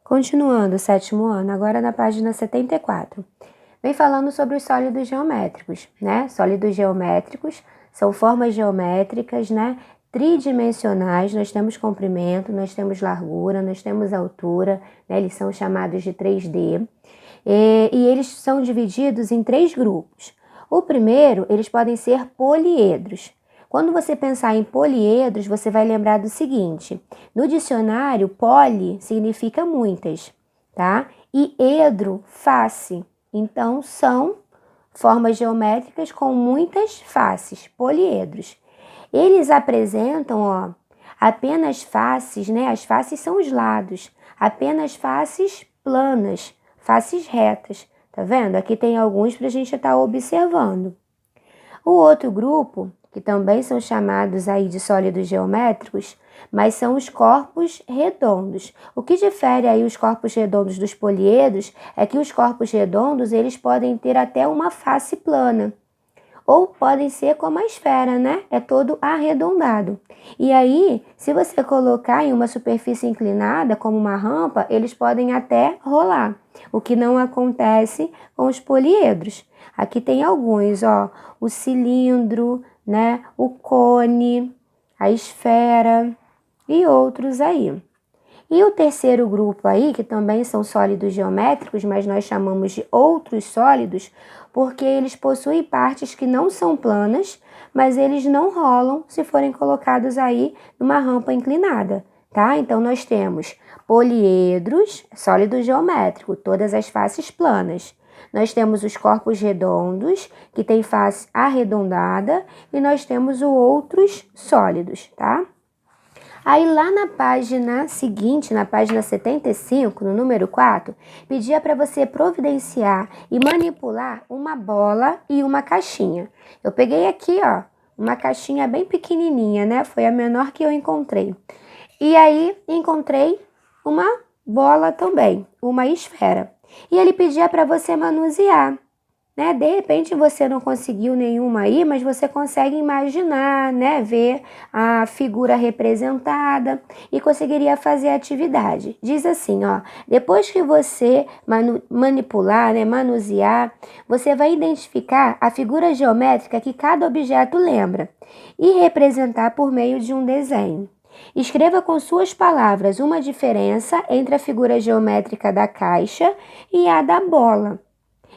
Continuando o sétimo ano, agora na página 74. Vem falando sobre os sólidos geométricos, né? Sólidos geométricos são formas geométricas, né? Tridimensionais. Nós temos comprimento, nós temos largura, nós temos altura, né? Eles são chamados de 3D. E eles são divididos em 3 grupos. O primeiro, eles podem ser poliedros. Quando você pensar em poliedros, você vai lembrar do seguinte: no dicionário, poli significa muitas, tá? E edro, face. Então, são formas geométricas com muitas faces, poliedros. Eles apresentam, apenas faces, né? As faces são os lados, apenas faces planas, faces retas. Tá vendo? Aqui tem alguns para a gente estar observando. O outro grupo, que também são chamados aí de sólidos geométricos, mas são os corpos redondos. O que difere aí os corpos redondos dos poliedros é que os corpos redondos, eles podem ter até uma face plana, ou podem ser como a esfera, né? É todo arredondado. E aí, se você colocar em uma superfície inclinada, como uma rampa, eles podem até rolar, o que não acontece com os poliedros. Aqui tem alguns, o cilindro, né? O cone, a esfera e outros aí. E o terceiro grupo aí, que também são sólidos geométricos, mas nós chamamos de outros sólidos, porque eles possuem partes que não são planas, mas eles não rolam se forem colocados aí numa rampa inclinada, tá? Então, nós temos poliedros, sólido geométrico, todas as faces planas. Nós temos os corpos redondos, que tem face arredondada, e nós temos os outros sólidos, tá? Aí lá na página seguinte, na página 75, no número 4, pedia para você providenciar e manipular uma bola e uma caixinha. Eu peguei aqui, uma caixinha bem pequenininha, né? Foi a menor que eu encontrei. E aí encontrei uma bola também, uma esfera. E ele pedia para você manusear, né? De repente você não conseguiu nenhuma aí, mas você consegue imaginar, né? Ver a figura representada e conseguiria fazer a atividade. Diz assim, depois que você manipular, né? Manusear, você vai identificar a figura geométrica que cada objeto lembra e representar por meio de um desenho. Escreva com suas palavras uma diferença entre a figura geométrica da caixa e a da bola.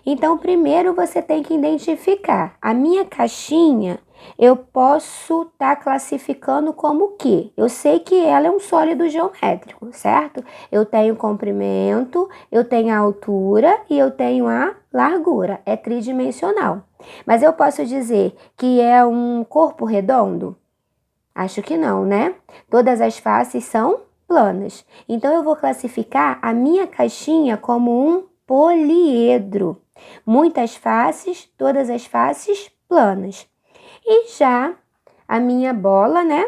Então, primeiro você tem que identificar. A minha caixinha, eu posso estar classificando como o quê? Eu sei que ela é um sólido geométrico, certo? Eu tenho comprimento, eu tenho a altura e eu tenho a largura. É tridimensional. Mas eu posso dizer que é um corpo redondo? Acho que não, né? Todas as faces são planas. Então, eu vou classificar a minha caixinha como um poliedro. Muitas faces, todas as faces planas. E já a minha bola, né?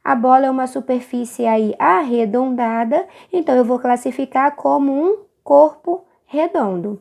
A bola é uma superfície aí arredondada, então eu vou classificar como um corpo redondo.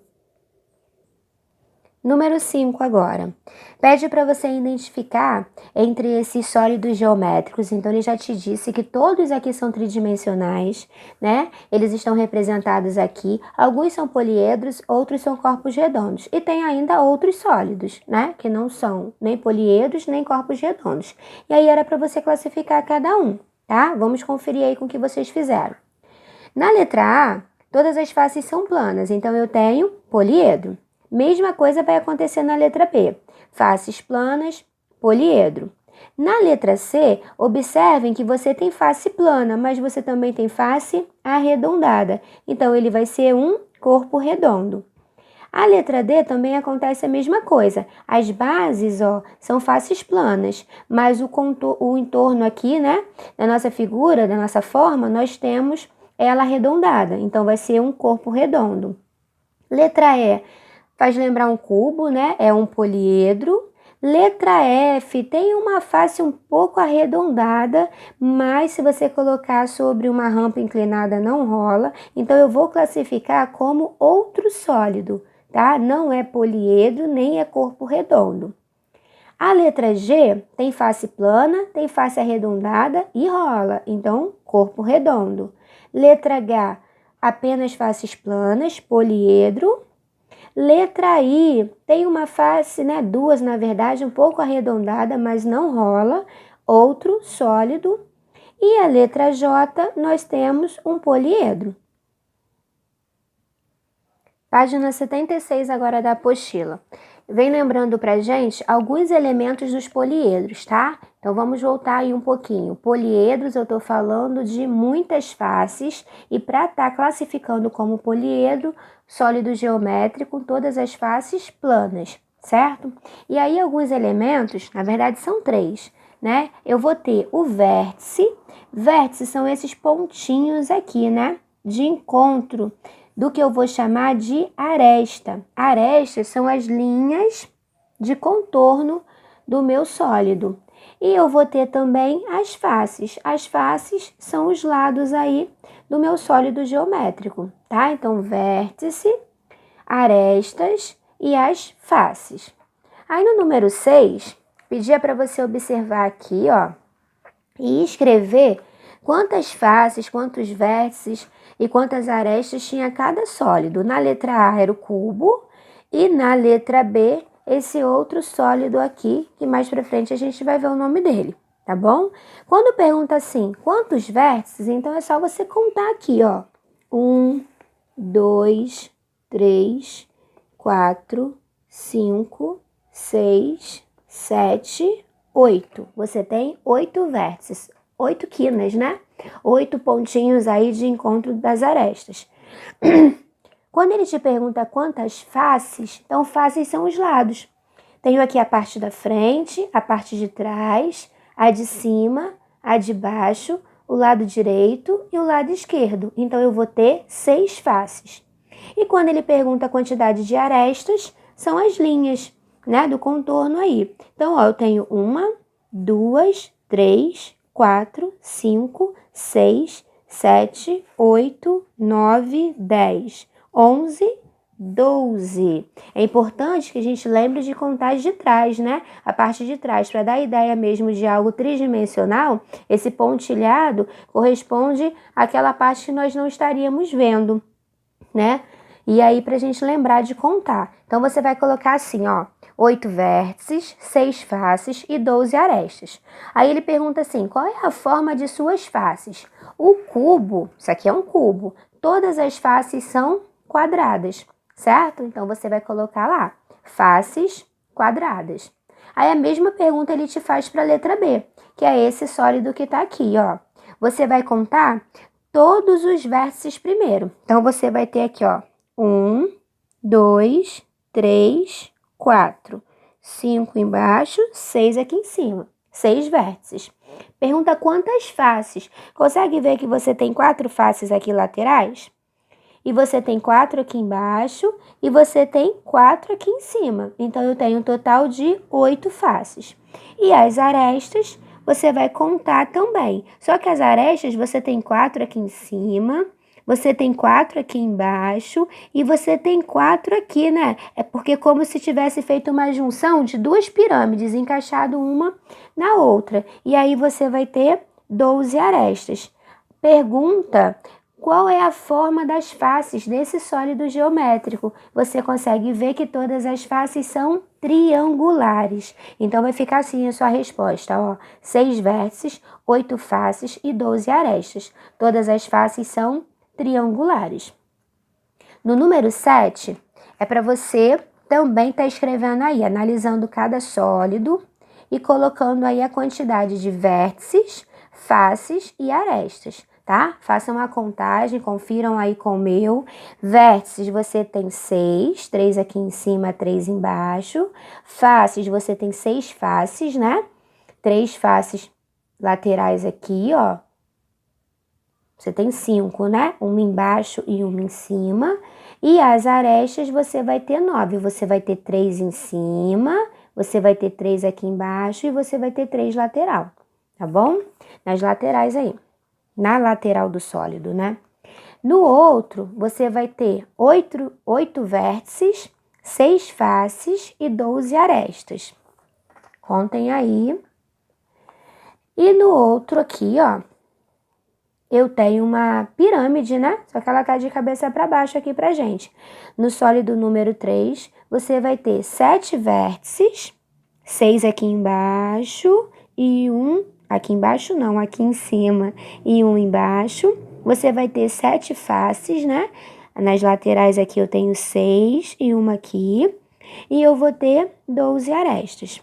Número 5 agora. Pede para você identificar entre esses sólidos geométricos. Então, ele já te disse que todos aqui são tridimensionais, né? Eles estão representados aqui. Alguns são poliedros, outros são corpos redondos. E tem ainda outros sólidos, né? Que não são nem poliedros, nem corpos redondos. E aí, era para você classificar cada um, tá? Vamos conferir aí com o que vocês fizeram. Na letra A, todas as faces são planas. Então, eu tenho poliedro. Mesma coisa vai acontecer na letra B. Faces planas, poliedro. Na letra C, observem que você tem face plana, mas você também tem face arredondada. Então, ele vai ser um corpo redondo. A letra D também acontece a mesma coisa. As bases, são faces planas, mas o entorno aqui, né, da nossa figura, da nossa forma, nós temos ela arredondada. Então, vai ser um corpo redondo. Letra E faz lembrar um cubo, né? É um poliedro. Letra F tem uma face um pouco arredondada, mas se você colocar sobre uma rampa inclinada não rola. Então, eu vou classificar como outro sólido, tá? Não é poliedro, nem é corpo redondo. A letra G tem face plana, tem face arredondada e rola. Então, corpo redondo. Letra H, apenas faces planas, poliedro. Letra I, tem uma face, né, duas na verdade, um pouco arredondada, mas não rola, outro sólido. E a letra J, nós temos um poliedro. Página 76 agora da apostila. Vem lembrando pra gente alguns elementos dos poliedros, tá? Então vamos voltar aí um pouquinho. Poliedros, eu tô falando de muitas faces e para estar classificando como poliedro, sólido geométrico, todas as faces planas, certo? E aí alguns elementos, na verdade são três, né? Eu vou ter o vértice. Vértices são esses pontinhos aqui, né? De encontro do que eu vou chamar de aresta. Arestas são as linhas de contorno do meu sólido. E eu vou ter também as faces. As faces são os lados aí do meu sólido geométrico, tá? Então, vértice, arestas e as faces. Aí no número 6, pedia para você observar aqui, ó, e escrever quantas faces, quantos vértices e quantas arestas tinha cada sólido. Na letra A era o cubo e na letra B esse outro sólido aqui, que mais pra frente a gente vai ver o nome dele, tá bom? Quando pergunta assim, quantos vértices, então é só você contar aqui, ó. 1, 2, 3, 4, 5, 6, 7, 8. Você tem 8 vértices, 8 quinas, né? 8 pontinhos aí de encontro das arestas. Quando ele te pergunta quantas faces, então faces são os lados. Tenho aqui a parte da frente, a parte de trás, a de cima, a de baixo, o lado direito e o lado esquerdo. Então, eu vou ter 6 faces. E quando ele pergunta a quantidade de arestas, são as linhas, né, do contorno aí. Então, ó, eu tenho 1, 2, 3, 4, 5, 6, 7, 8, 9, 10, 11, 12. É importante que a gente lembre de contar de trás, né? A parte de trás, para dar ideia mesmo de algo tridimensional, esse pontilhado corresponde àquela parte que nós não estaríamos vendo, né? E aí, para a gente lembrar de contar. Então, você vai colocar assim, ó, 8 vértices, 6 faces e 12 arestas. Aí ele pergunta assim, qual é a forma de suas faces? O cubo, isso aqui é um cubo, todas as faces são quadradas, certo? Então, você vai colocar lá, faces quadradas. Aí, a mesma pergunta ele te faz para a letra B, que é esse sólido que está aqui, ó. Você vai contar todos os vértices primeiro. Então, você vai ter aqui, ó, 1, 2, 3, 4, 5 embaixo, 6 aqui em cima. 6 vértices. Pergunta quantas faces. Consegue ver que você tem 4 faces aqui laterais? E você tem 4 aqui embaixo e você tem 4 aqui em cima. Então, eu tenho um total de 8 faces. E as arestas, você vai contar também. Só que as arestas, você tem 4 aqui em cima, você tem 4 aqui embaixo e você tem 4 aqui, né? É porque como se tivesse feito uma junção de 2 pirâmides, encaixado uma na outra. E aí, você vai ter 12 arestas. Pergunta... Qual é a forma das faces desse sólido geométrico? Você consegue ver que todas as faces são triangulares. Então, vai ficar assim a sua resposta, ó. 6 vértices, 8 faces e 12 arestas. Todas as faces são triangulares. No número 7, é para você também estar escrevendo aí, analisando cada sólido e colocando aí a quantidade de vértices, faces e arestas. Tá? Façam a contagem, confiram aí com o meu. Vértices você tem 6, 3 aqui em cima, 3 embaixo. Faces você tem 6 faces, né? 3 faces laterais aqui, ó. Você tem 5, né? Uma embaixo e uma em cima. E as arestas você vai ter 9. Você vai ter 3 em cima, você vai ter 3 aqui embaixo e você vai ter 3 lateral, tá bom? Nas laterais aí. Na lateral do sólido, né? No outro, você vai ter 8 vértices, 6 faces e 12 arestas. Contem aí. E no outro aqui, ó, eu tenho uma pirâmide, né? Só que ela está de cabeça para baixo aqui pra gente. No sólido número 3, você vai ter 7 vértices, 6 aqui embaixo e 1 aqui embaixo não, aqui em cima e 1 embaixo. Você vai ter 7 faces, né? Nas laterais aqui eu tenho 6 e 1 aqui. E eu vou ter 12 arestas.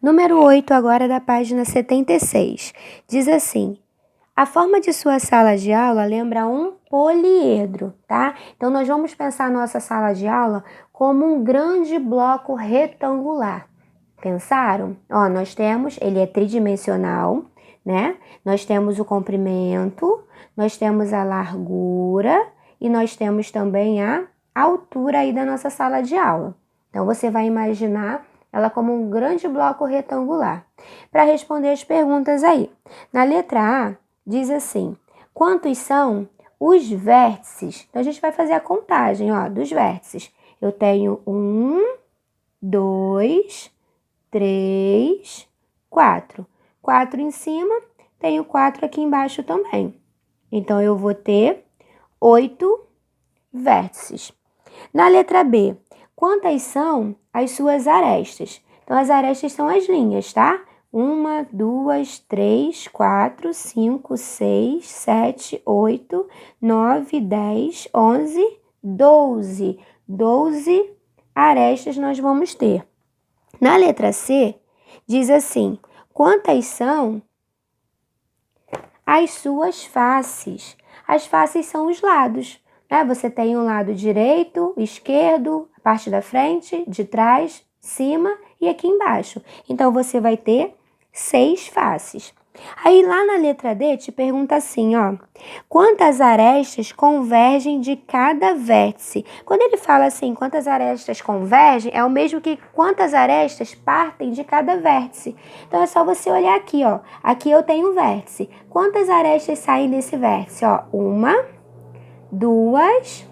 Número 8, agora da página 76. Diz assim: a forma de sua sala de aula lembra um poliedro, tá? Então, nós vamos pensar a nossa sala de aula como um grande bloco retangular. Pensaram? Ó, nós temos, ele é tridimensional, né? Nós temos o comprimento, nós temos a largura e nós temos também a altura aí da nossa sala de aula. Então, você vai imaginar ela como um grande bloco retangular. Para responder as perguntas aí, na letra A, diz assim: quantos são os vértices? Então, a gente vai fazer a contagem, ó, dos vértices. Eu tenho 1, 2, 3, 4. 4 em cima, tenho 4 aqui embaixo também. Então, eu vou ter 8 vértices. Na letra B, quantas são as suas arestas? Então, as arestas são as linhas, tá? 1, 2, 3, 4, 5, 6, 7, 8, 9, 10, 11, 12. 12 arestas nós vamos ter. Na letra C, diz assim: quantas são as suas faces? As faces são os lados, né? Você tem um lado direito, esquerdo, a parte da frente, de trás, cima e aqui embaixo. Então, você vai ter 6 faces. Aí, lá na letra D, te pergunta assim, ó: quantas arestas convergem de cada vértice? Quando ele fala assim, quantas arestas convergem, é o mesmo que quantas arestas partem de cada vértice. Então, é só você olhar aqui, ó. Aqui eu tenho um vértice. Quantas arestas saem desse vértice? Ó, 1, 2,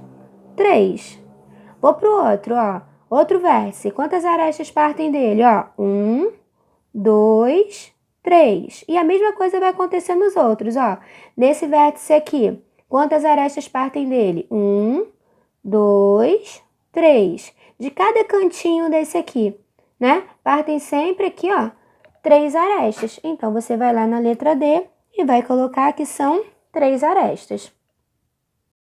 3. Vou pro outro, ó. Outro vértice. Quantas arestas partem dele? Ó, 1, 2, 3. E a mesma coisa vai acontecer nos outros, ó. Nesse vértice aqui, quantas arestas partem dele? 1, 2, 3. De cada cantinho desse aqui, né? Partem sempre aqui, ó, 3 arestas. Então, você vai lá na letra D e vai colocar que são 3 arestas.